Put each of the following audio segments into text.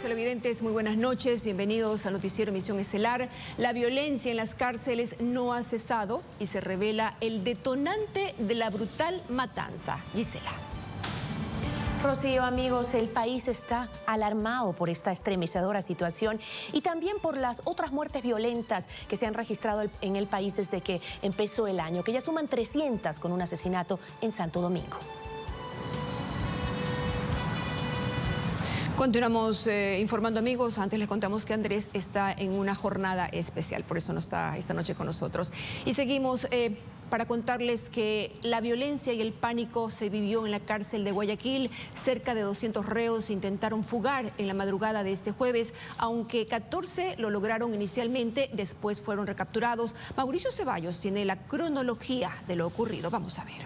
Televidentes, muy buenas noches, bienvenidos al noticiero Emisión Estelar. La violencia en las cárceles no ha cesado y se revela el detonante de la brutal matanza. Gisela. Rocío, amigos, el país está alarmado por esta estremecedora situación y también por las otras muertes violentas que se han registrado en el país desde que empezó el año, que ya suman 300 con un asesinato en Santo Domingo. Continuamos informando, amigos. Antes les contamos que Andrés está en una jornada especial, por eso no está esta noche con nosotros. Y seguimos para contarles que la violencia y el pánico se vivió en la cárcel de Guayaquil. Cerca de 200 reos intentaron fugar en la madrugada de este jueves, aunque 14 lo lograron inicialmente, después fueron recapturados. Mauricio Ceballos tiene la cronología de lo ocurrido. Vamos a ver.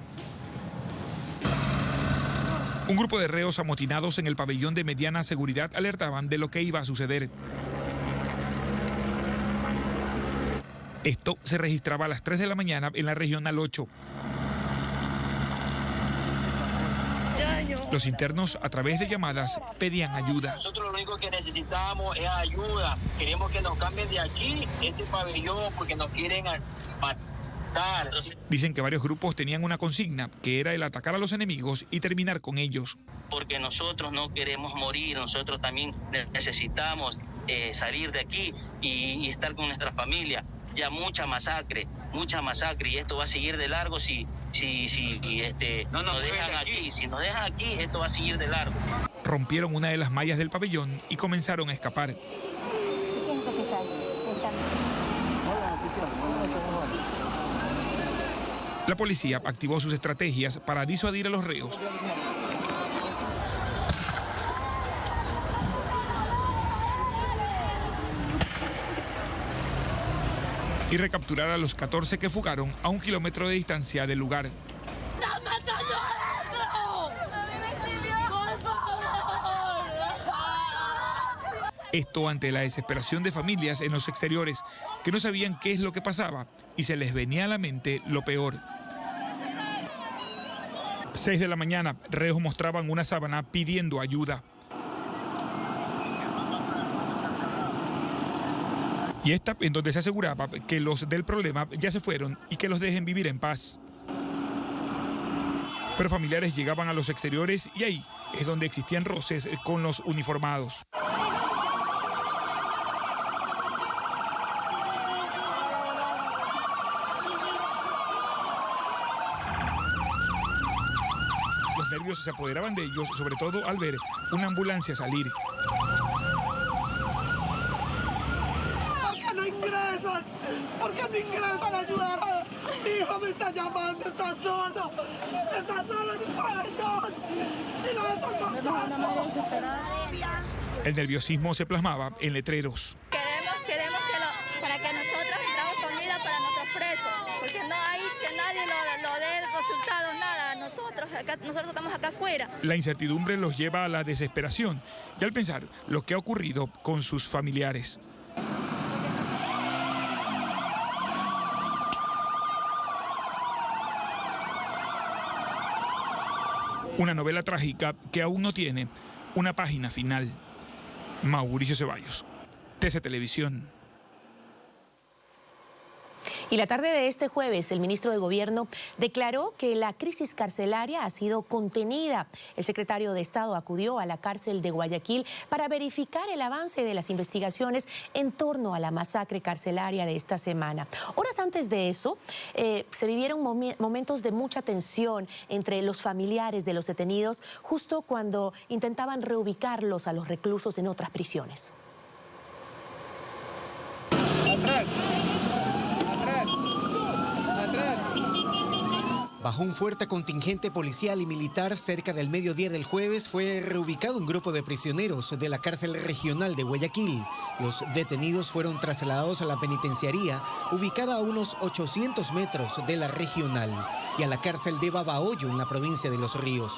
Un grupo de reos amotinados en el pabellón de mediana seguridad alertaban de lo que iba a suceder. Esto se registraba a las 3 de la mañana en la Regional 8. Los internos, a través de llamadas, pedían ayuda. Nosotros lo único que necesitamos es ayuda. Queremos que nos cambien de aquí, este pabellón, porque nos quieren matar. Dicen que varios grupos tenían una consigna, que era el atacar a los enemigos y terminar con ellos. Porque nosotros no queremos morir, nosotros también necesitamos salir de aquí y estar con nuestra familia. Ya mucha masacre, y esto va a seguir de largo si nos dejan aquí. Si nos dejan aquí, esto va a seguir de largo. Rompieron una de las mallas del pabellón y comenzaron a escapar. La policía activó sus estrategias para disuadir a los reos. Y recapturar a los 14 que fugaron a 1 kilómetro de distancia del lugar. ¡Están matando adentro! ¡Por favor! Esto ante la desesperación de familias en los exteriores que no sabían qué es lo que pasaba y se les venía a la mente lo peor. 6 de la mañana, reos mostraban una sábana pidiendo ayuda. Y esta en donde se aseguraba que los del problema ya se fueron y que los dejen vivir en paz. Pero familiares llegaban a los exteriores y ahí es donde existían roces con los uniformados. Los nervios se apoderaban de ellos, sobre todo al ver una ambulancia salir. ¿Por qué no ingresan a ayudar? Mi hijo me está llamando, está solo en mi pabellón y lo están matando. El nerviosismo se plasmaba en letreros. Queremos para que nosotros entramos comida para nuestros presos, porque no hay que nadie lo dé el resultado, nada. Nosotros estamos acá afuera. La incertidumbre los lleva a la desesperación y al pensar lo que ha ocurrido con sus familiares. Una novela trágica que aún no tiene una página final. Mauricio Ceballos, TC Televisión. Y la tarde de este jueves, el ministro de Gobierno declaró que la crisis carcelaria ha sido contenida. El secretario de Estado acudió a la cárcel de Guayaquil para verificar el avance de las investigaciones en torno a la masacre carcelaria de esta semana. Horas antes de eso, se vivieron momentos de mucha tensión entre los familiares de los detenidos, justo cuando intentaban reubicarlos a los reclusos en otras prisiones. Bajo un fuerte contingente policial y militar, cerca del mediodía del jueves fue reubicado un grupo de prisioneros de la cárcel regional de Guayaquil. Los detenidos fueron trasladados a la penitenciaría, ubicada a unos 800 metros de la regional, y a la cárcel de Babahoyo, en la provincia de Los Ríos.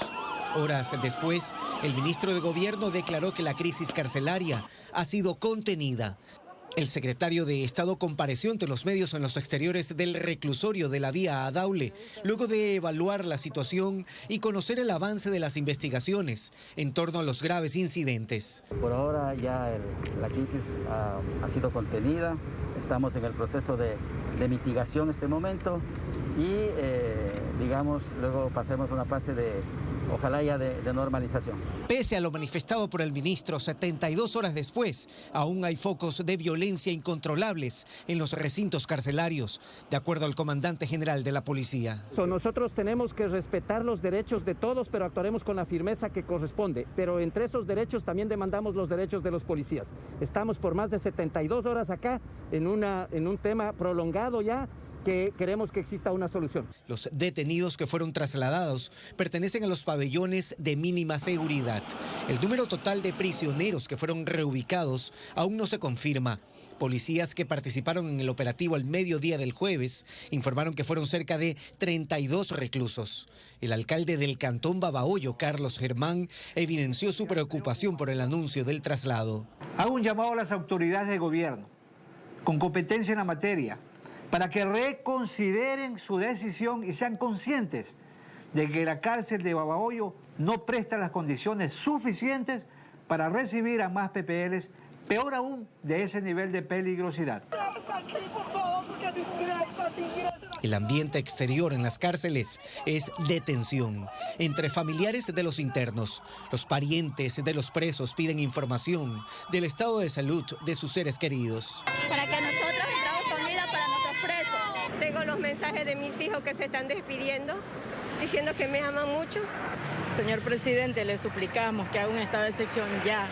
Horas después, el ministro de Gobierno declaró que la crisis carcelaria ha sido contenida. El secretario de Estado compareció ante los medios en los exteriores del reclusorio de la vía a Daule, luego de evaluar la situación y conocer el avance de las investigaciones en torno a los graves incidentes. Por ahora ya la crisis ha sido contenida, estamos en el proceso de mitigación en este momento y digamos, luego pasemos a una fase de, ojalá ya de normalización. Pese a lo manifestado por el ministro, 72 horas después, aún hay focos de violencia incontrolables en los recintos carcelarios, de acuerdo al comandante general de la policía. Nosotros tenemos que respetar los derechos de todos, pero actuaremos con la firmeza que corresponde. Pero entre esos derechos también demandamos los derechos de los policías. Estamos por más de 72 horas acá en un tema prolongado ya, que queremos que exista una solución. Los detenidos que fueron trasladados pertenecen a los pabellones de mínima seguridad. El número total de prisioneros que fueron reubicados aún no se confirma. Policías que participaron en el operativo al mediodía del jueves informaron que fueron cerca de 32 reclusos. El alcalde del Cantón Babahoyo, Carlos Germán, evidenció su preocupación por el anuncio del traslado. Hago un llamado a las autoridades de gobierno con competencia en la materia para que reconsideren su decisión y sean conscientes de que la cárcel de Babahoyo no presta las condiciones suficientes para recibir a más PPLs, peor aún, de ese nivel de peligrosidad. El ambiente exterior en las cárceles es de tensión. Entre familiares de los internos, los parientes de los presos piden información del estado de salud de sus seres queridos. Para que nosotros entramos comida para nuestros presos. Tengo los mensajes de mis hijos que se están despidiendo, diciendo que me aman mucho. Señor presidente, le suplicamos que haga un estado de excepción ya.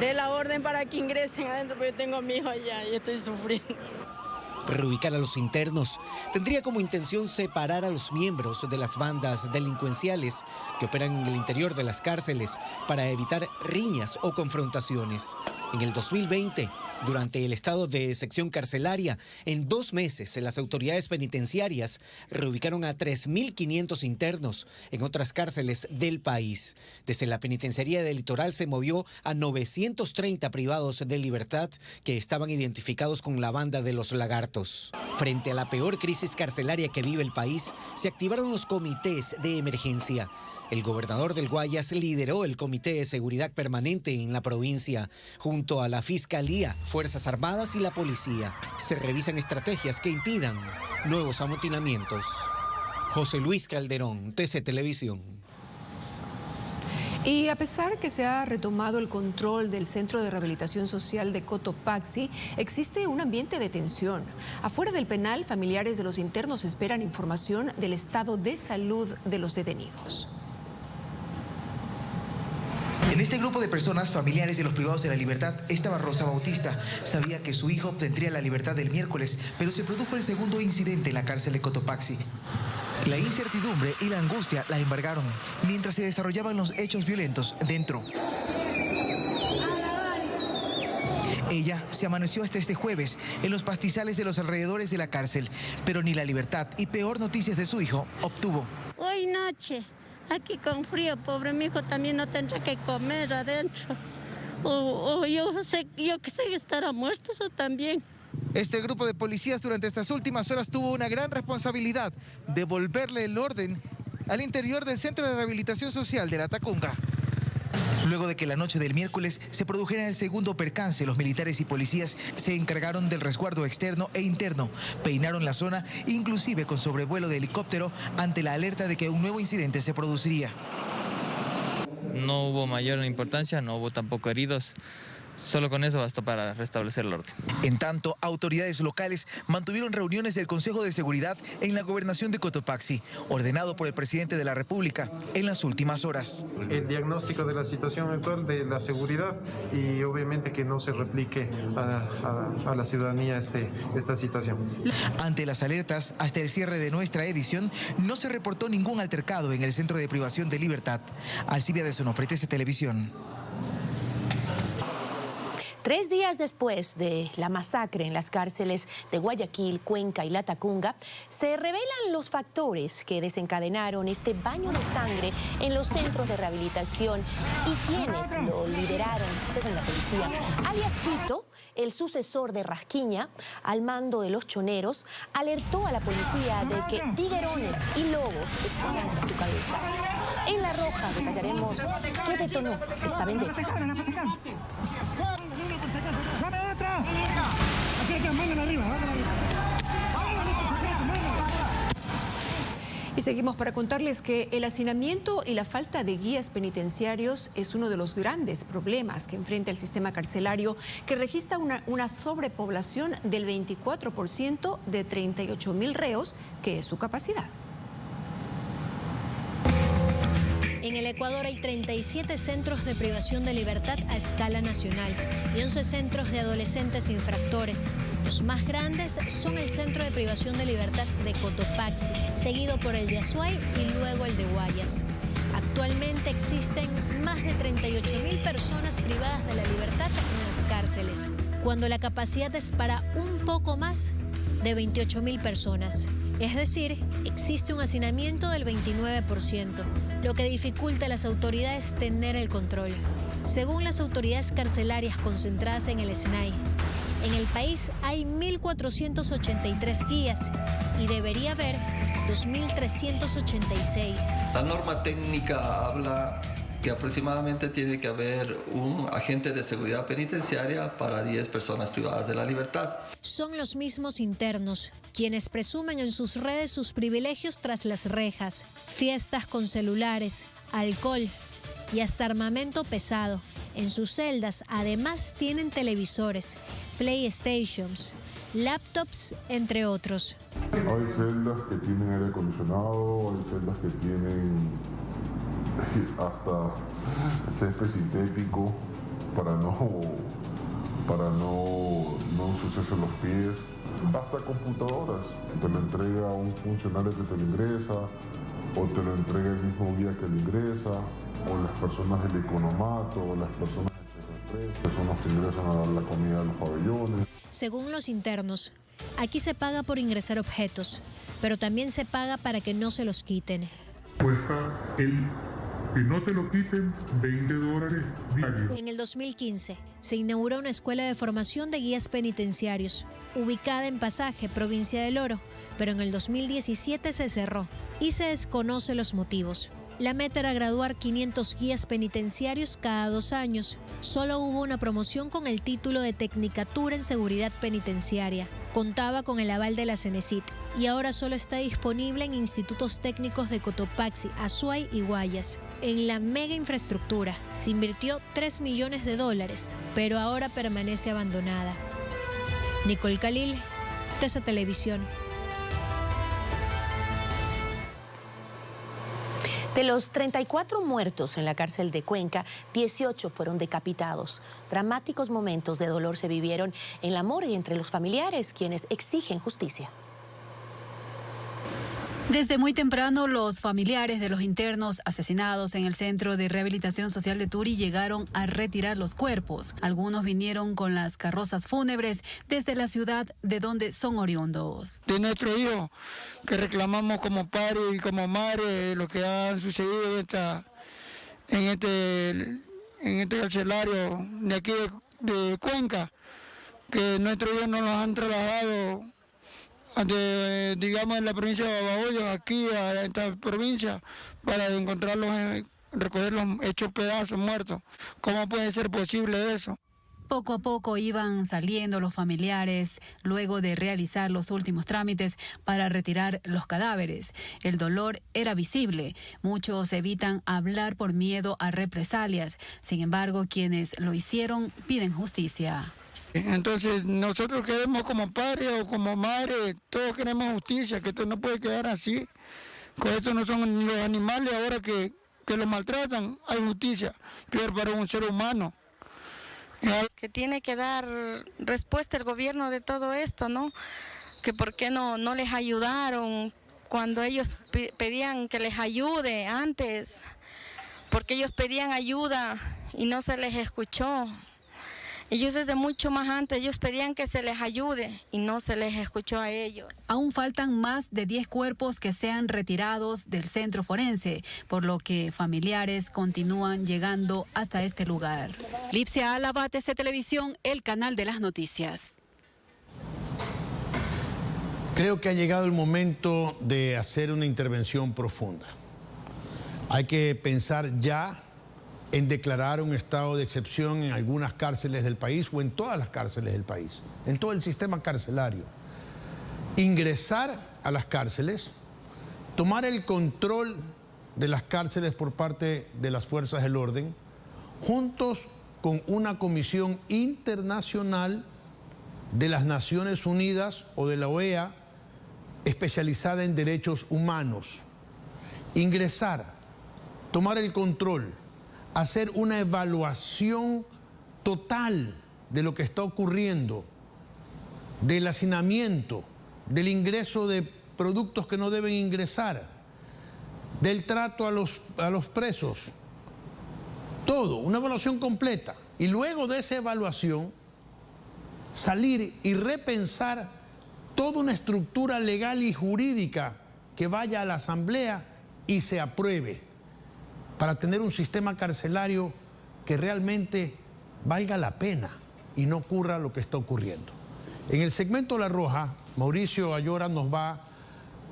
Dé la orden para que ingresen adentro, porque yo tengo a mi hijo allá y estoy sufriendo. Reubicar a los internos tendría como intención separar a los miembros de las bandas delincuenciales que operan en el interior de las cárceles para evitar riñas o confrontaciones. En el 2020, durante el estado de sección carcelaria, en 2 meses las autoridades penitenciarias reubicaron a 3.500 internos en otras cárceles del país. Desde la penitenciaría del Litoral se movió a 930 privados de libertad que estaban identificados con la banda de los Lagartos. Frente a la peor crisis carcelaria que vive el país, se activaron los comités de emergencia. El gobernador del Guayas lideró el Comité de Seguridad Permanente en la provincia, junto a la Fiscalía, Fuerzas Armadas y la Policía. Se revisan estrategias que impidan nuevos amotinamientos. José Luis Calderón, TC Televisión. Y a pesar que se ha retomado el control del Centro de Rehabilitación Social de Cotopaxi, existe un ambiente de tensión. Afuera del penal, familiares de los internos esperan información del estado de salud de los detenidos. En este grupo de personas, familiares de los privados de la libertad, estaba Rosa Bautista. Sabía que su hijo obtendría la libertad el miércoles, pero se produjo el segundo incidente en la cárcel de Cotopaxi. La incertidumbre y la angustia la embargaron mientras se desarrollaban los hechos violentos dentro. Ella se amaneció hasta este jueves en los pastizales de los alrededores de la cárcel, pero ni la libertad y peor noticias de su hijo obtuvo. Hoy noche, aquí con frío, pobre mi hijo también no tendrá que comer adentro. O yo que sé estará muerto eso también. Este grupo de policías durante estas últimas horas tuvo una gran responsabilidad: devolverle el orden al interior del Centro de Rehabilitación Social de La Tacunga. Luego de que la noche del miércoles se produjera el segundo percance, los militares y policías se encargaron del resguardo externo e interno, peinaron la zona, inclusive con sobrevuelo de helicóptero, ante la alerta de que un nuevo incidente se produciría. No hubo mayor importancia, no hubo tampoco heridos. Solo con eso bastó para restablecer el orden. En tanto, autoridades locales mantuvieron reuniones del Consejo de Seguridad en la gobernación de Cotopaxi, ordenado por el presidente de la República en las últimas horas. El diagnóstico de la situación actual de la seguridad y obviamente que no se replique a la ciudadanía esta situación. Ante las alertas, hasta el cierre de nuestra edición, no se reportó ningún altercado en el Centro de Privación de Libertad. Alcibia de Sonofre, TC Televisión. 3 días después de la masacre en las cárceles de Guayaquil, Cuenca y Latacunga, se revelan los factores que desencadenaron este baño de sangre en los centros de rehabilitación y quienes lo lideraron, según la policía. Alias Fito, el sucesor de Rasquiña, al mando de los choneros, alertó a la policía de que tiguerones y lobos estaban tras su cabeza. En La Roja detallaremos qué detonó esta vendetta. Y seguimos para contarles que el hacinamiento y la falta de guías penitenciarios es uno de los grandes problemas que enfrenta el sistema carcelario, que registra una sobrepoblación del 24% de 38.000 reos, que es su capacidad. En el Ecuador hay 37 centros de privación de libertad a escala nacional y 11 centros de adolescentes infractores. Los más grandes son el Centro de Privación de Libertad de Cotopaxi, seguido por el de Azuay y luego el de Guayas. Actualmente existen más de 38.000 personas privadas de la libertad en las cárceles, cuando la capacidad es para un poco más de 28.000 personas. Es decir, existe un hacinamiento del 29%, lo que dificulta a las autoridades tener el control. Según las autoridades carcelarias concentradas en el SNAI, en el país hay 1.483 guías y debería haber 2.386. La norma técnica habla que aproximadamente tiene que haber un agente de seguridad penitenciaria para 10 personas privadas de la libertad. Son los mismos internos quienes presumen en sus redes sus privilegios tras las rejas, fiestas con celulares, alcohol y hasta armamento pesado. En sus celdas además tienen televisores, PlayStations, laptops, entre otros. Hay celdas que tienen aire acondicionado, hay celdas que tienen hasta césped sintético para no ensuciarse los pies, hasta computadoras. Te lo entrega un funcionario que te lo ingresa, o te lo entrega el mismo guía que lo ingresa, o las personas del economato, o las personas que son los que ingresan a dar la comida a los pabellones. Según los internos, aquí se paga por ingresar objetos, pero también se paga para que no se los quiten. Cuesta que no te lo quiten $20 diarios. En el 2015 se inauguró una escuela de formación de guías penitenciarios, ubicada en Pasaje, provincia del Oro, pero en el 2017 se cerró y se desconocen los motivos. La meta era graduar 500 guías penitenciarios cada 2 años. Solo hubo una promoción con el título de Tecnicatura en Seguridad Penitenciaria. Contaba con el aval de la CENESID y ahora solo está disponible en institutos técnicos de Cotopaxi, Azuay y Guayas. En la mega infraestructura se invirtió $3 millones, pero ahora permanece abandonada. Nicole Khalil, TESA Televisión. De los 34 muertos en la cárcel de Cuenca, 18 fueron decapitados. Dramáticos momentos de dolor se vivieron en la morgue entre los familiares, quienes exigen justicia. Desde muy temprano, los familiares de los internos asesinados en el Centro de Rehabilitación Social de Turi llegaron a retirar los cuerpos. Algunos vinieron con las carrozas fúnebres desde la ciudad de donde son oriundos. De nuestro hijo, que reclamamos como padre y como madre lo que ha sucedido en este carcelario de aquí de Cuenca, que nuestros hijos nos los han trasladado digamos en la provincia de Babahoyo, aquí a esta provincia, para encontrarlos, recogerlos hechos pedazos, muertos. ¿Cómo puede ser posible eso? Poco a poco iban saliendo los familiares luego de realizar los últimos trámites para retirar los cadáveres. El dolor era visible. Muchos evitan hablar por miedo a represalias. Sin embargo, quienes lo hicieron piden justicia. Entonces nosotros queremos como padre o como madre, todos queremos justicia, que esto no puede quedar así. Con esto no son los animales ahora que los maltratan, hay justicia, peor para un ser humano. Que tiene que dar respuesta el gobierno de todo esto, ¿no? Que por qué no les ayudaron cuando ellos pedían que les ayude antes, porque ellos pedían ayuda y no se les escuchó. Ellos desde mucho más antes, ellos pedían que se les ayude y no se les escuchó a ellos. Aún faltan más de 10 cuerpos que sean retirados del centro forense, por lo que familiares continúan llegando hasta este lugar. Lipsia Álava, TC Televisión, el canal de las noticias. Creo que ha llegado el momento de hacer una intervención profunda. Hay que pensar ya en declarar un estado de excepción en algunas cárceles del país o en todas las cárceles del país, en todo el sistema carcelario. Ingresar a las cárceles, tomar el control de las cárceles por parte de las fuerzas del orden, juntos con una comisión internacional de las Naciones Unidas o de la OEA especializada en derechos humanos. Ingresar, tomar el control, hacer una evaluación total de lo que está ocurriendo, del hacinamiento, del ingreso de productos que no deben ingresar, del trato a los presos, todo, una evaluación completa. Y luego de esa evaluación, salir y repensar toda una estructura legal y jurídica que vaya a la Asamblea y se apruebe, para tener un sistema carcelario que realmente valga la pena y no ocurra lo que está ocurriendo. En el segmento La Roja, Mauricio Ayora nos va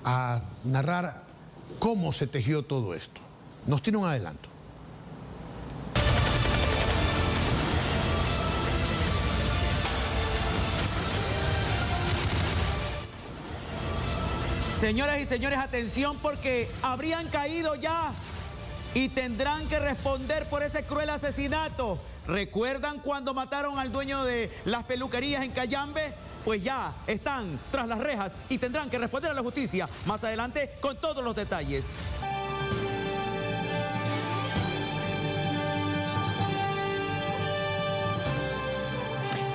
a narrar cómo se tejió todo esto. Nos tiene un adelanto. Señoras y señores, atención, porque habrían caído ya y tendrán que responder por ese cruel asesinato. ¿Recuerdan cuando mataron al dueño de las peluquerías en Cayambe? Pues ya están tras las rejas y tendrán que responder a la justicia. Más adelante con todos los detalles.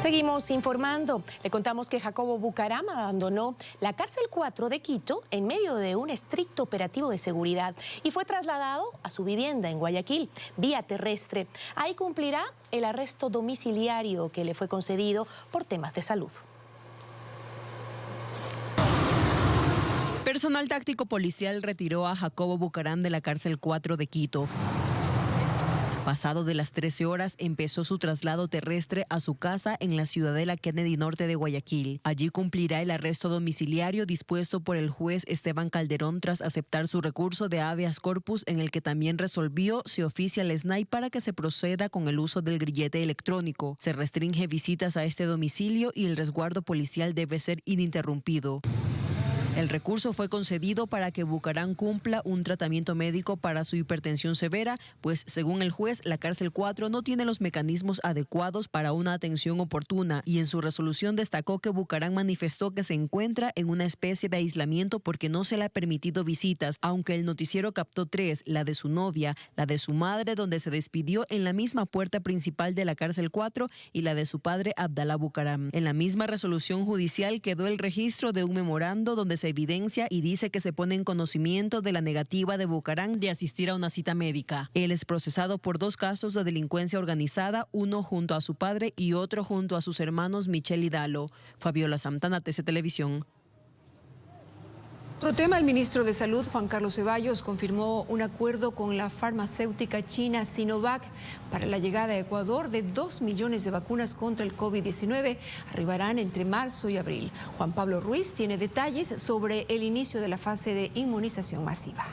Seguimos informando. Le contamos que Jacobo Bucaram abandonó la cárcel 4 de Quito en medio de un estricto operativo de seguridad y fue trasladado a su vivienda en Guayaquil, vía terrestre. Ahí cumplirá el arresto domiciliario que le fue concedido por temas de salud. Personal táctico policial retiró a Jacobo Bucaram de la cárcel 4 de Quito. Pasado de las 13 horas, empezó su traslado terrestre a su casa en la Ciudadela Kennedy Norte de Guayaquil. Allí cumplirá el arresto domiciliario dispuesto por el juez Esteban Calderón tras aceptar su recurso de habeas corpus, en el que también resolvió se oficia al SNAI para que se proceda con el uso del grillete electrónico. Se restringe visitas a este domicilio y el resguardo policial debe ser ininterrumpido. El recurso fue concedido para que Bucaram cumpla un tratamiento médico para su hipertensión severa, pues según el juez, la cárcel 4 no tiene los mecanismos adecuados para una atención oportuna, y en su resolución destacó que Bucaram manifestó que se encuentra en una especie de aislamiento porque no se le ha permitido visitas, aunque el noticiero captó 3, la de su novia, la de su madre, donde se despidió en la misma puerta principal de la cárcel 4, y la de su padre Abdalá Bucaram. En la misma resolución judicial quedó el registro de un memorando donde se evidencia y dice que se pone en conocimiento de la negativa de Bucaram de asistir a una cita médica. Él es procesado por 2 casos de delincuencia organizada, uno junto a su padre y otro junto a sus hermanos Michelle y Dalo. Fabiola Santana, TC Televisión. Otro tema, el ministro de Salud, Juan Carlos Ceballos, confirmó un acuerdo con la farmacéutica china Sinovac para la llegada a Ecuador de 2 millones de vacunas contra el COVID-19. Arribarán entre marzo y abril. Juan Pablo Ruiz tiene detalles sobre el inicio de la fase de inmunización masiva.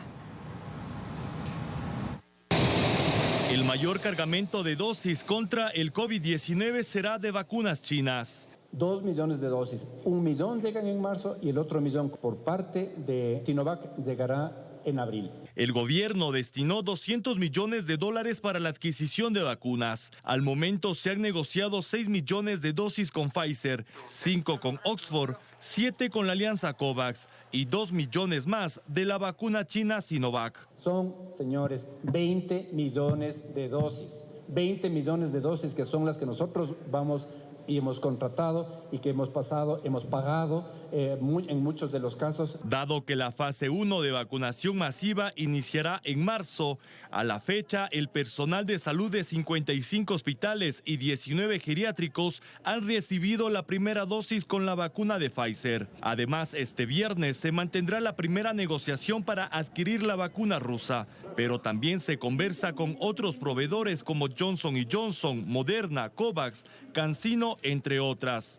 El mayor cargamento de dosis contra el COVID-19 será de vacunas chinas. 2 millones de dosis, 1 millón llegan en marzo y el otro millón por parte de Sinovac llegará en abril. El gobierno destinó $200 millones para la adquisición de vacunas. Al momento se han negociado 6 millones de dosis con Pfizer, 5 con Oxford, 7 con la alianza COVAX y 2 millones más de la vacuna china Sinovac. Son, señores, 20 millones de dosis. 20 millones de dosis que son las que nosotros vamos y hemos contratado y que hemos pagado en muchos de los casos. Dado que la fase 1 de vacunación masiva iniciará en marzo, a la fecha el personal de salud de 55 hospitales y 19 geriátricos han recibido la primera dosis con la vacuna de Pfizer. Además, este viernes se mantendrá la primera negociación para adquirir la vacuna rusa, pero también se conversa con otros proveedores como Johnson & Johnson, Moderna, COVAX, CanSino, entre otras.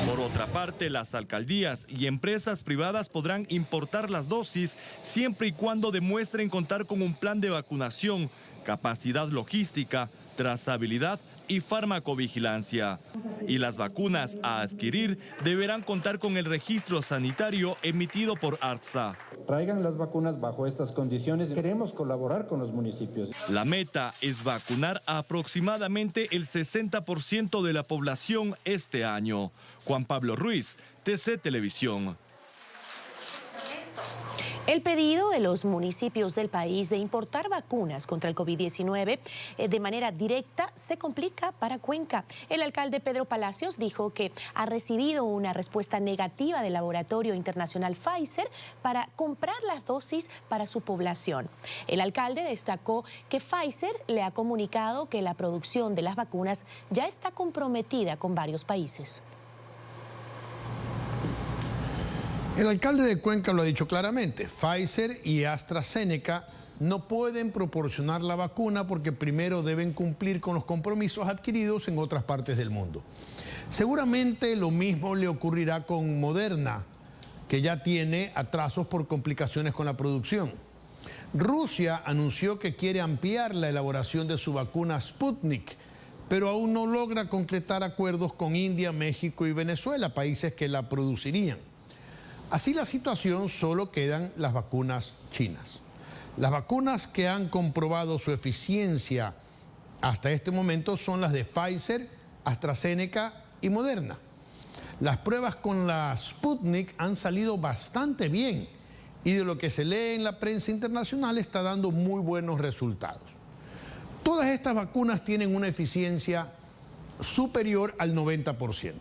Por otra parte, las alcaldías y empresas privadas podrán importar las dosis siempre y cuando demuestren contar con un plan de vacunación, capacidad logística, trazabilidad y farmacovigilancia. Y las vacunas a adquirir deberán contar con el registro sanitario emitido por ARTSA. Traigan las vacunas bajo estas condiciones. Queremos colaborar con los municipios. La meta es vacunar a aproximadamente el 60% de la población este año. Juan Pablo Ruiz, TC Televisión. El pedido de los municipios del país de importar vacunas contra el COVID-19 de manera directa se complica para Cuenca. El alcalde Pedro Palacios dijo que ha recibido una respuesta negativa del laboratorio internacional Pfizer para comprar las dosis para su población. El alcalde destacó que Pfizer le ha comunicado que la producción de las vacunas ya está comprometida con varios países. El alcalde de Cuenca lo ha dicho claramente, Pfizer y AstraZeneca no pueden proporcionar la vacuna porque primero deben cumplir con los compromisos adquiridos en otras partes del mundo. Seguramente lo mismo le ocurrirá con Moderna, que ya tiene atrasos por complicaciones con la producción. Rusia anunció que quiere ampliar la elaboración de su vacuna Sputnik, pero aún no logra concretar acuerdos con India, México y Venezuela, países que la producirían. Así la situación, solo quedan las vacunas chinas. Las vacunas que han comprobado su eficiencia hasta este momento son las de Pfizer, AstraZeneca y Moderna. Las pruebas con la Sputnik han salido bastante bien y de lo que se lee en la prensa internacional está dando muy buenos resultados. Todas estas vacunas tienen una eficiencia superior al 90%.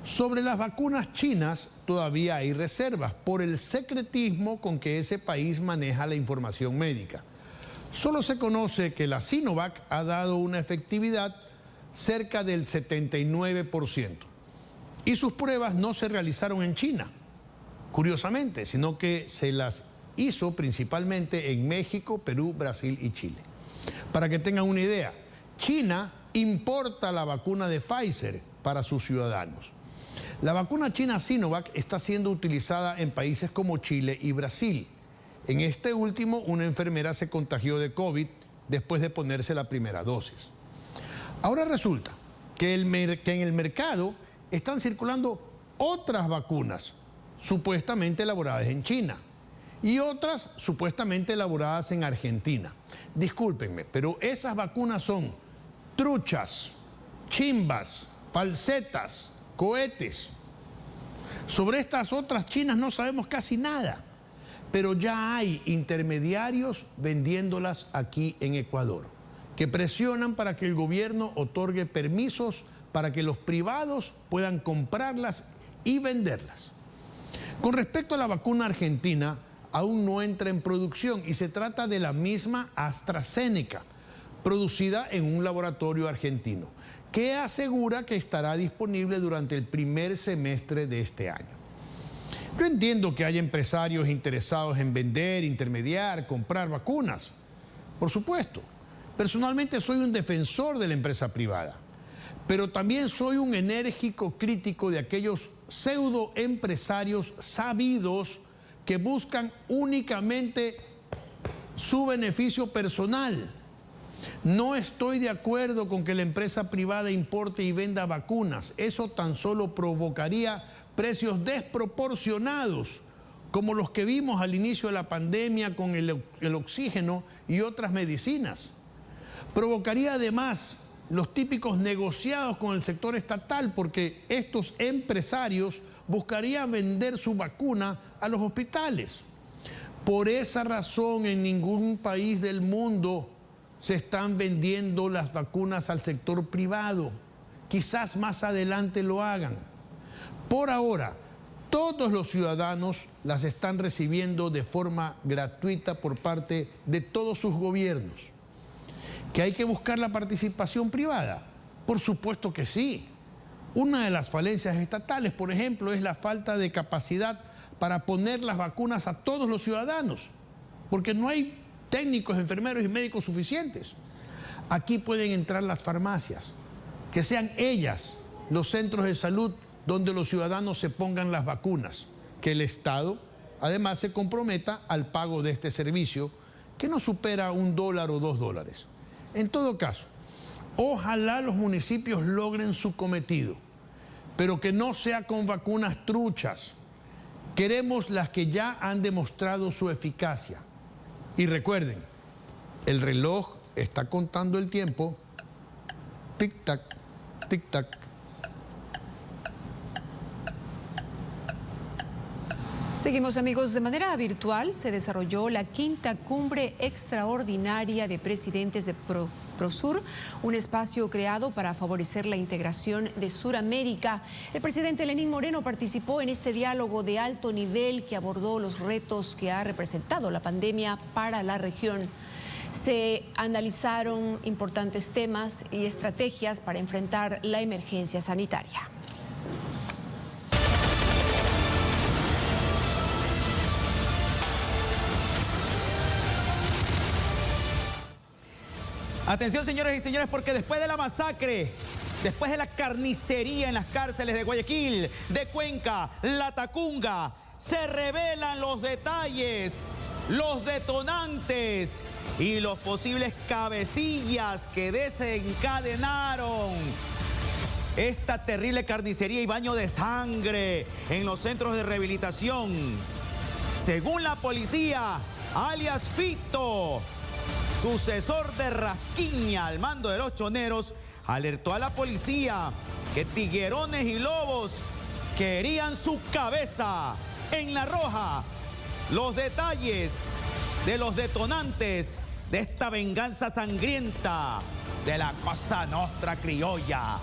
Sobre las vacunas chinas todavía hay reservas por el secretismo con que ese país maneja la información médica. Solo se conoce que la Sinovac ha dado una efectividad cerca del 79% y sus pruebas no se realizaron en China, curiosamente, sino que se las hizo principalmente en México, Perú, Brasil y Chile. Para que tengan una idea, China importa la vacuna de Pfizer para sus ciudadanos. La vacuna china Sinovac está siendo utilizada en países como Chile y Brasil. En este último, una enfermera se contagió de COVID después de ponerse la primera dosis. Ahora resulta que en el mercado están circulando otras vacunas supuestamente elaboradas en China y otras supuestamente elaboradas en Argentina. Discúlpenme, pero esas vacunas son truchas, chimbas, falsetas, cohetes. Sobre estas otras chinas no sabemos casi nada, pero ya hay intermediarios vendiéndolas aquí en Ecuador, que presionan para que el gobierno otorgue permisos para que los privados puedan comprarlas y venderlas. Con respecto a la vacuna argentina, aún no entra en producción y se trata de la misma AstraZeneca, producida en un laboratorio argentino, que asegura que estará disponible durante el primer semestre de este año. Yo entiendo que hay empresarios interesados en vender, intermediar, comprar vacunas. Por supuesto, personalmente soy un defensor de la empresa privada, pero también soy un enérgico crítico de aquellos pseudoempresarios sabidos que buscan únicamente su beneficio personal. No estoy de acuerdo con que la empresa privada importe y venda vacunas. Eso tan solo provocaría precios desproporcionados, como los que vimos al inicio de la pandemia con el oxígeno y otras medicinas. Provocaría además los típicos negociados con el sector estatal, porque estos empresarios buscarían vender su vacuna a los hospitales. Por esa razón, en ningún país del mundo se están vendiendo las vacunas al sector privado. quizás más adelante lo hagan. Por ahora, todos los ciudadanos las están recibiendo de forma gratuita por parte de todos sus gobiernos. ¿Que hay que buscar la participación privada? Por supuesto que sí. Una de las falencias estatales, por ejemplo, es la falta de capacidad para poner las vacunas a todos los ciudadanos, porque no hay técnicos, enfermeros y médicos suficientes. Aquí pueden entrar las farmacias, que sean ellas los centros de salud donde los ciudadanos se pongan las vacunas, que el Estado además se comprometa al pago de este servicio, que no supera $1 o $2. En todo caso, ojalá los municipios logren su cometido, pero que no sea con vacunas truchas. Queremos las que ya han demostrado su eficacia. Y recuerden, el reloj está contando el tiempo. Tic-tac, tic-tac. Seguimos, amigos. De manera virtual se desarrolló la 5ª Cumbre Extraordinaria de Presidentes de Prosur, un espacio creado para favorecer la integración de Suramérica. El presidente Lenín Moreno participó en este diálogo de alto nivel que abordó los retos que ha representado la pandemia para la región. Se analizaron importantes temas y estrategias para enfrentar la emergencia sanitaria. Atención, señores y señores, porque después de la masacre, después de la carnicería en las cárceles de Guayaquil, de Cuenca, La Tacunga, se revelan los detalles, los detonantes y los posibles cabecillas que desencadenaron esta terrible carnicería y baño de sangre en los centros de rehabilitación. Según la policía, alias Fito, sucesor de Rasquiña al mando de los choneros, alertó a la policía que tiguerones y lobos querían su cabeza. En La Roja, los detalles de los detonantes de esta venganza sangrienta de la Cosa Nostra criolla.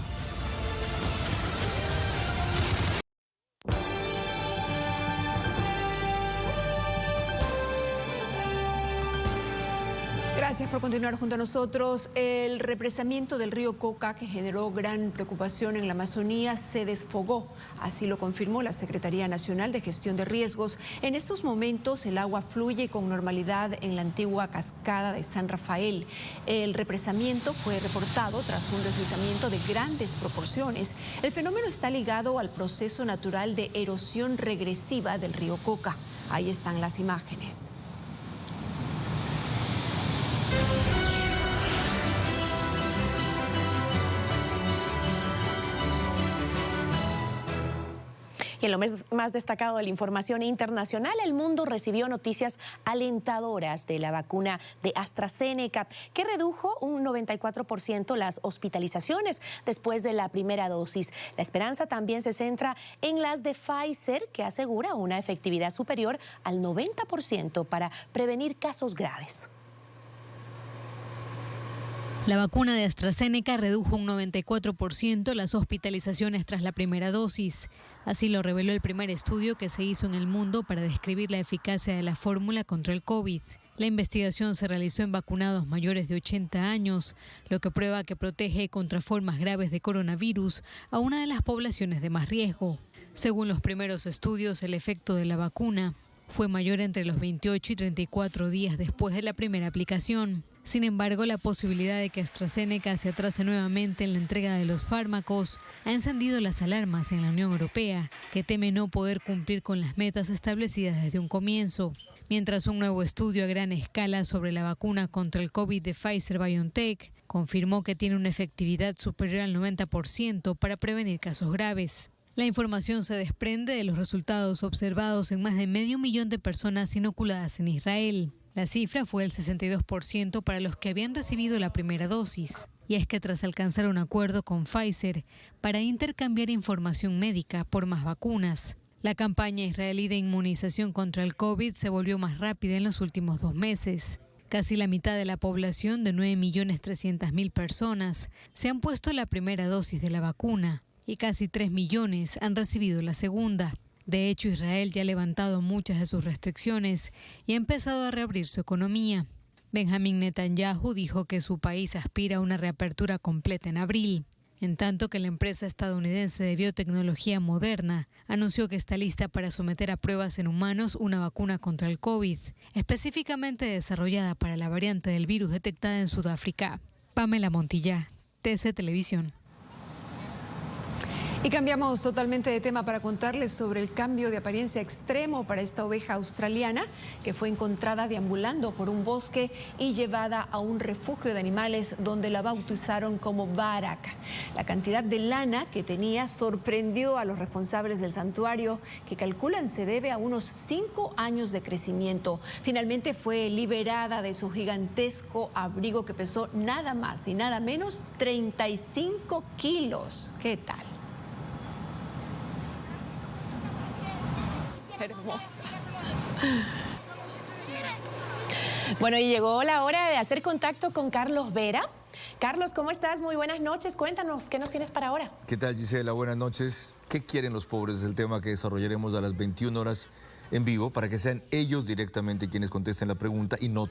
Gracias por continuar junto a nosotros. El represamiento del río Coca, que generó gran preocupación en la Amazonía, se desfogó. Así lo confirmó la Secretaría Nacional de Gestión de Riesgos. En estos momentos el agua fluye con normalidad en la antigua cascada de San Rafael. El represamiento fue reportado tras un deslizamiento de grandes proporciones. El fenómeno está ligado al proceso natural de erosión regresiva del río Coca. Ahí están las imágenes. Y en lo más destacado de la información internacional, el mundo recibió noticias alentadoras de la vacuna de AstraZeneca, que redujo un 94% las hospitalizaciones después de la primera dosis. La esperanza también se centra en las de Pfizer, que asegura una efectividad superior al 90% para prevenir casos graves. La vacuna de AstraZeneca redujo un 94% las hospitalizaciones tras la primera dosis. Así lo reveló el primer estudio que se hizo en el mundo para describir la eficacia de la fórmula contra el COVID. La investigación se realizó en vacunados mayores de 80 años, lo que prueba que protege contra formas graves de coronavirus a una de las poblaciones de más riesgo. Según los primeros estudios, el efecto de la vacuna fue mayor entre los 28 y 34 días después de la primera aplicación. Sin embargo, la posibilidad de que AstraZeneca se atrase nuevamente en la entrega de los fármacos ha encendido las alarmas en la Unión Europea, que teme no poder cumplir con las metas establecidas desde un comienzo. Mientras un nuevo estudio a gran escala sobre la vacuna contra el COVID de Pfizer-BioNTech confirmó que tiene una efectividad superior al 90% para prevenir casos graves. La información se desprende de los resultados observados en más de 500.000 de personas inoculadas en Israel. La cifra fue el 62% para los que habían recibido la primera dosis. Y es que tras alcanzar un acuerdo con Pfizer para intercambiar información médica por más vacunas, la campaña israelí de inmunización contra el COVID se volvió más rápida en los últimos 2 meses. Casi la mitad de la población de 9.300.000 personas se han puesto la primera dosis de la vacuna y casi 3 millones han recibido la segunda. De hecho, Israel ya ha levantado muchas de sus restricciones y ha empezado a reabrir su economía. Benjamín Netanyahu dijo que su país aspira a una reapertura completa en abril, en tanto que la empresa estadounidense de biotecnología Moderna anunció que está lista para someter a pruebas en humanos una vacuna contra el COVID, específicamente desarrollada para la variante del virus detectada en Sudáfrica. Pamela Montilla, TC Televisión. Y cambiamos totalmente de tema para contarles sobre el cambio de apariencia extremo para esta oveja australiana que fue encontrada deambulando por un bosque y llevada a un refugio de animales donde la bautizaron como Barak. La cantidad de lana que tenía sorprendió a los responsables del santuario, que calculan se debe a unos 5 años de crecimiento. Finalmente fue liberada de su gigantesco abrigo que pesó nada más y nada menos 35 kilos. ¿Qué tal? Hermosa. Bueno, y llegó la hora de hacer contacto con Carlos Vera. Carlos, ¿cómo estás? Muy buenas noches. Cuéntanos, ¿qué nos tienes para ahora? ¿Qué tal, Gisela? Buenas noches. ¿Qué quieren los pobres? Es el tema que desarrollaremos a las 21 horas en vivo para que sean ellos directamente quienes contesten la pregunta y no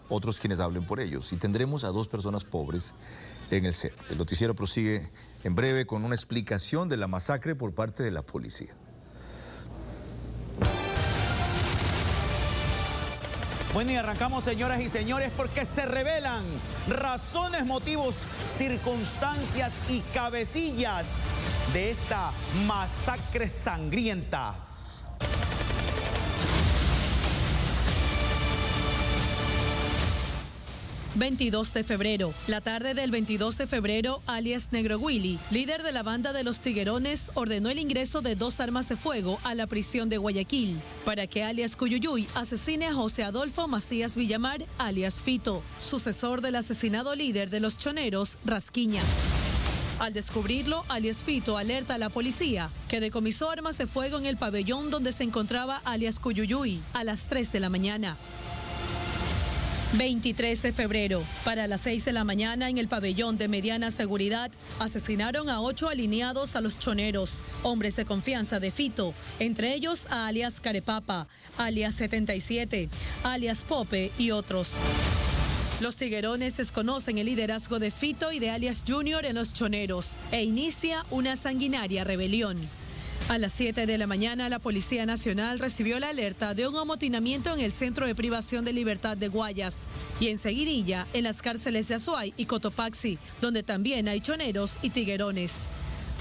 otros quienes hablen por ellos. Y tendremos a 2 personas pobres en el set. El noticiero prosigue en breve con una explicación de la masacre por parte de la policía. Bueno, y arrancamos, señoras y señores, porque se revelan razones, motivos, circunstancias y cabecillas de esta masacre sangrienta. 22 de febrero. La tarde del 22 de febrero, alias Negro Willy, líder de la banda de los Tiguerones, ordenó el ingreso de 2 armas de fuego a la prisión de Guayaquil para que alias Cuyuyuy asesine a José Adolfo Macías Villamar, alias Fito, sucesor del asesinado líder de los choneros, Rasquiña. Al descubrirlo, alias Fito alerta a la policía, que decomisó armas de fuego en el pabellón donde se encontraba alias Cuyuyuy a las 3 de la mañana. 23 de febrero, para las 6 de la mañana en el pabellón de mediana seguridad, asesinaron a 8 alineados a los choneros, hombres de confianza de Fito, entre ellos a alias Carepapa, alias 77, alias Pope y otros. Los tiguerones desconocen el liderazgo de Fito y de alias Junior en los choneros e inicia una sanguinaria rebelión. A las 7 de la mañana, la Policía Nacional recibió la alerta de un amotinamiento en el Centro de Privación de Libertad de Guayas y enseguidilla en las cárceles de Azuay y Cotopaxi, donde también hay choneros y tiguerones.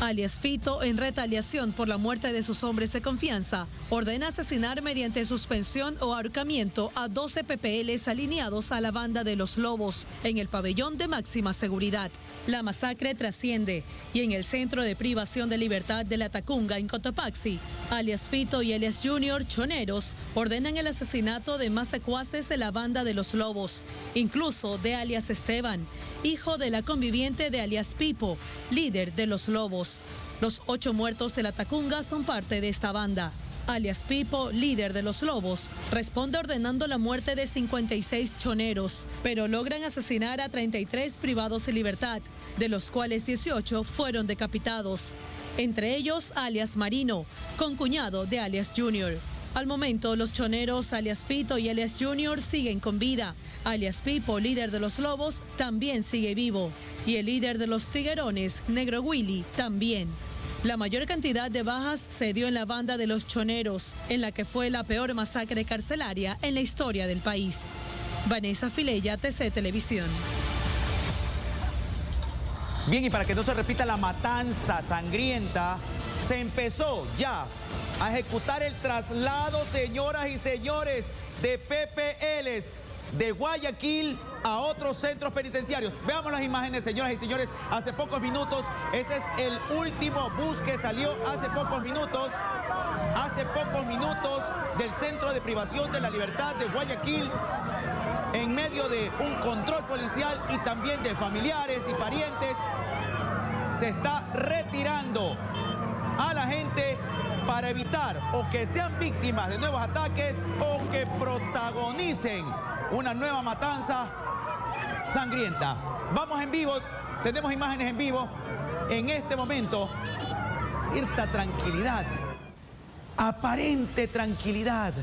Alias Fito, en retaliación por la muerte de sus hombres de confianza, ordena asesinar mediante suspensión o ahorcamiento a 12 PPLs alineados a la banda de los Lobos en el pabellón de máxima seguridad. La masacre trasciende y en el Centro de Privación de Libertad de la Tacunga, en Cotopaxi, alias Fito y alias Junior, choneros, ordenan el asesinato de más secuaces de la banda de los Lobos, incluso de alias Esteban, hijo de la conviviente de alias Pipo, líder de los Lobos. Los 8 muertos de la Tacunga son parte de esta banda. Alias Pipo, líder de los Lobos, responde ordenando la muerte de 56 choneros, pero logran asesinar a 33 privados de libertad, de los cuales 18 fueron decapitados. Entre ellos, alias Marino, concuñado de alias Junior. Al momento, los choneros, alias Fito y alias Junior, siguen con vida. Alias Pipo, líder de los Lobos, también sigue vivo. Y el líder de los Tiguerones, Negro Willy, también. La mayor cantidad de bajas se dio en la banda de los choneros, en la que fue la peor masacre carcelaria en la historia del país. Vanessa Filella, TC Televisión. Bien, y para que no se repita la matanza sangrienta, se empezó ya a ejecutar el traslado, señoras y señores, de PPLs de Guayaquil a otros centros penitenciarios. Veamos las imágenes, señoras y señores. Hace pocos minutos, ese es el último bus que salió hace pocos minutos del Centro de Privación de la Libertad de Guayaquil, en medio de un control policial y también de familiares y parientes. Se está retirando a la gente para evitar o que sean víctimas de nuevos ataques o que protagonicen una nueva matanza sangrienta. Vamos en vivo, tenemos imágenes en vivo. En este momento, cierta tranquilidad, aparente tranquilidad.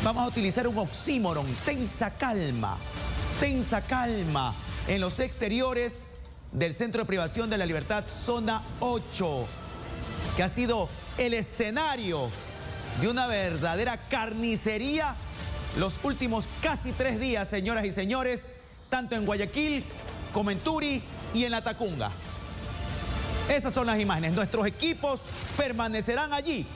Vamos a utilizar un oxímoron, tensa calma en los exteriores del Centro de Privación de la Libertad, zona 8, que ha sido el escenario de una verdadera carnicería los últimos casi 3 días, señoras y señores, tanto en Guayaquil como en Turi y en La Tacunga. Esas son las imágenes. Nuestros equipos permanecerán allí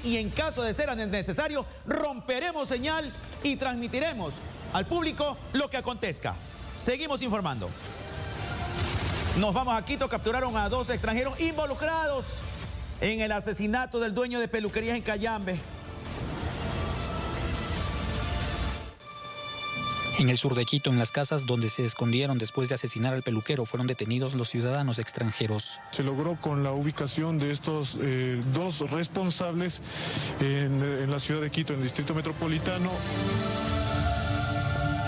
y en caso de ser necesario, romperemos señal y transmitiremos al público lo que acontezca. Seguimos informando. Nos vamos a Quito. Capturaron a 2 extranjeros involucrados en el asesinato del dueño de peluquerías en Cayambe. En el sur de Quito, en las casas donde se escondieron después de asesinar al peluquero, fueron detenidos los ciudadanos extranjeros. Se logró con la ubicación de estos 2 responsables en la ciudad de Quito, en el distrito metropolitano.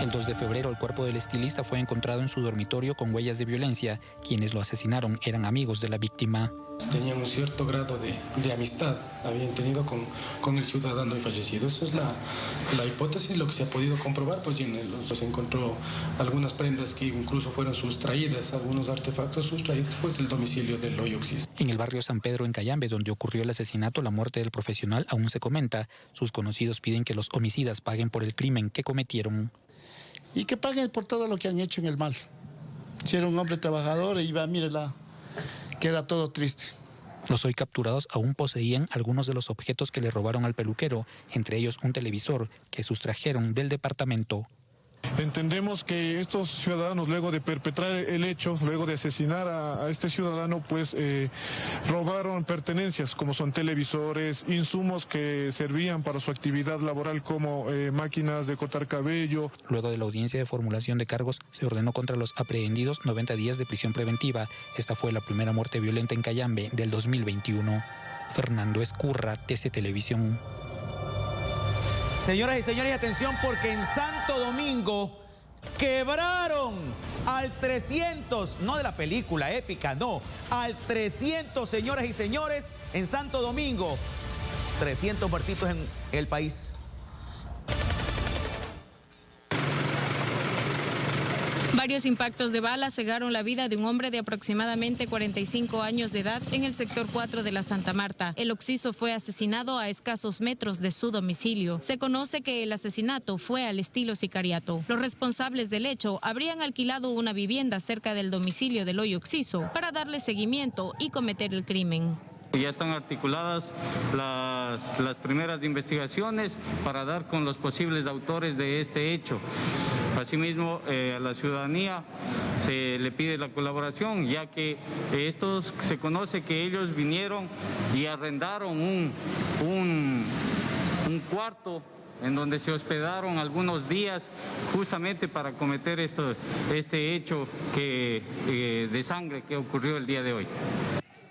El 2 de febrero, el cuerpo del estilista fue encontrado en su dormitorio con huellas de violencia. Quienes lo asesinaron eran amigos de la víctima. Tenían un cierto grado de amistad, habían tenido con el ciudadano fallecido. Esa es la hipótesis, lo que se ha podido comprobar, pues se encontró algunas prendas que incluso fueron sustraídas, algunos artefactos sustraídos pues del domicilio del Hoyo Oxiso. En el barrio San Pedro, en Cayambe, donde ocurrió el asesinato, la muerte del profesional aún se comenta. Sus conocidos piden que los homicidas paguen por el crimen que cometieron. Y que paguen por todo lo que han hecho en el mal. Si era un hombre trabajador, queda todo triste. Los hoy capturados aún poseían algunos de los objetos que le robaron al peluquero, entre ellos un televisor que sustrajeron del departamento. Entendemos que estos ciudadanos, luego de perpetrar el hecho, luego de asesinar a este ciudadano, pues robaron pertenencias como son televisores, insumos que servían para su actividad laboral como máquinas de cortar cabello. Luego de la audiencia de formulación de cargos, se ordenó contra los aprehendidos 90 días de prisión preventiva. Esta fue la primera muerte violenta en Cayambe del 2021. Fernando Escurra, TC Televisión. Señoras y señores, atención, porque en Santo Domingo quebraron al 300, no de la película épica, no, al 300, señoras y señores, en Santo Domingo. 300 muertitos en el país. Varios impactos de bala cegaron la vida de un hombre de aproximadamente 45 años de edad en el sector 4 de la Santa Marta. El occiso fue asesinado a escasos metros de su domicilio. Se conoce que el asesinato fue al estilo sicariato. Los responsables del hecho habrían alquilado una vivienda cerca del domicilio del Hoyo Oxiso para darle seguimiento y cometer el crimen. Ya están articuladas las primeras investigaciones para dar con los posibles autores de este hecho. Asimismo, a la ciudadanía se le pide la colaboración, ya que estos se conoce que ellos vinieron y arrendaron un cuarto en donde se hospedaron algunos días justamente para cometer este hecho de sangre que ocurrió el día de hoy.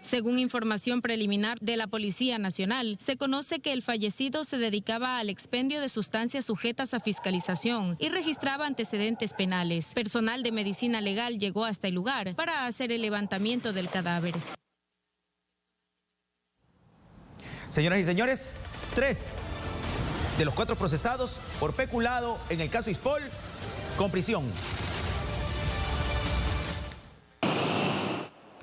Según información preliminar de la Policía Nacional, se conoce que el fallecido se dedicaba al expendio de sustancias sujetas a fiscalización y registraba antecedentes penales. Personal de medicina legal llegó hasta el lugar para hacer el levantamiento del cadáver. Señoras y señores, 3 de los 4 procesados por peculado en el caso Ispol con prisión.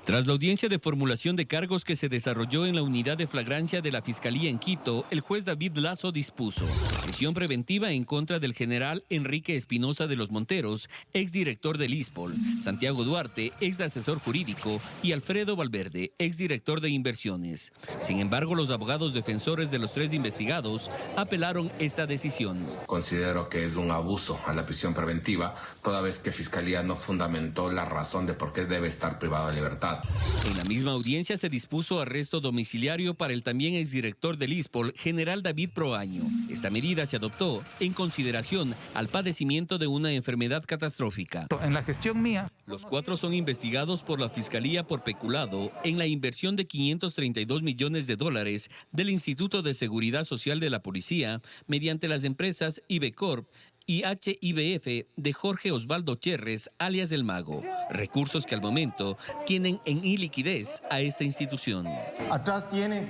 Tras la audiencia de formulación de cargos que se desarrolló en la unidad de flagrancia de la Fiscalía en Quito, el juez David Lazo dispuso prisión preventiva en contra del general Enrique Espinosa de los Monteros, exdirector del ISPOL, Santiago Duarte, ex asesor jurídico, y Alfredo Valverde, exdirector de inversiones. Sin embargo, los abogados defensores de los 3 investigados apelaron esta decisión. Considero que es un abuso a la prisión preventiva, toda vez que Fiscalía no fundamentó la razón de por qué debe estar privado de libertad. impunidad. En la misma audiencia se dispuso arresto domiciliario para el también exdirector del ISPOL, general David Proaño. Esta medida se adoptó en consideración al padecimiento de una enfermedad catastrófica. En la gestión mía. Los 4 son investigados por la Fiscalía por peculado en la inversión de $532 millones del Instituto de Seguridad Social de la Policía mediante las empresas IBECORP y HIBF de Jorge Osvaldo Cherres, alias El Mago. Recursos que al momento tienen en iliquidez a esta institución. Atrás tiene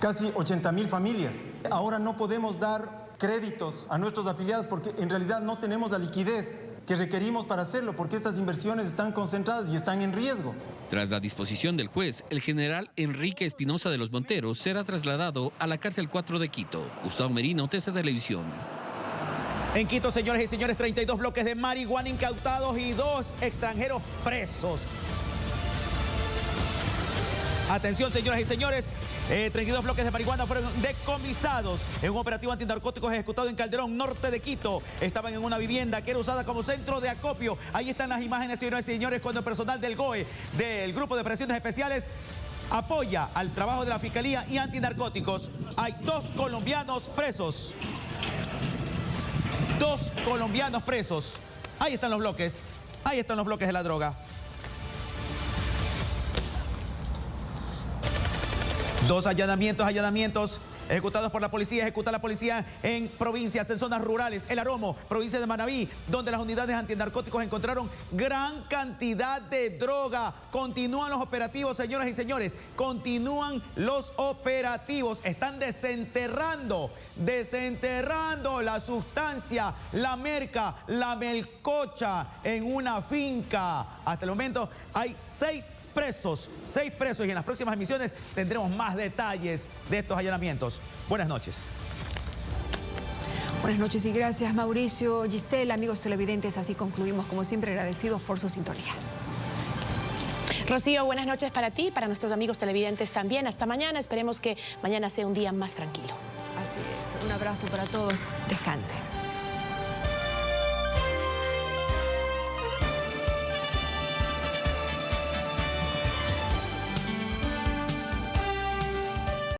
casi 80.000 familias. Ahora no podemos dar créditos a nuestros afiliados porque en realidad no tenemos la liquidez que requerimos para hacerlo, porque estas inversiones están concentradas y están en riesgo. Tras la disposición del juez, el general Enrique Espinosa de los Monteros será trasladado a la cárcel 4 de Quito. Gustavo Merino, TC Televisión. En Quito, señores y señores, 32 bloques de marihuana incautados y 2 extranjeros presos. Atención, señoras y señores, 32 bloques de marihuana fueron decomisados en un operativo antinarcóticos ejecutado en Calderón, norte de Quito. Estaban en una vivienda que era usada como centro de acopio. Ahí están las imágenes, señoras y señores, cuando el personal del GOE, del Grupo de Operaciones Especiales, apoya al trabajo de la Fiscalía y antinarcóticos. Hay 2 colombianos presos. 2 colombianos presos. Ahí están los bloques. Ahí están los bloques de la droga. 2 allanamientos ejecutados por la policía. Ejecuta la policía en provincias, en zonas rurales. El Aromo, provincia de Manabí, donde las unidades antinarcóticos encontraron gran cantidad de droga. Continúan los operativos, señoras y señores. Continúan los operativos. Están desenterrando la sustancia, la merca, la melcocha en una finca. Hasta el momento hay 6 presos y en las próximas emisiones tendremos más detalles de estos allanamientos. Buenas noches. Buenas noches y gracias, Mauricio, Gisela, amigos televidentes. Así concluimos, como siempre, agradecidos por su sintonía. Rocío, buenas noches para ti, para nuestros amigos televidentes también. Hasta mañana, esperemos que mañana sea un día más tranquilo. Así es, un abrazo para todos, descansen.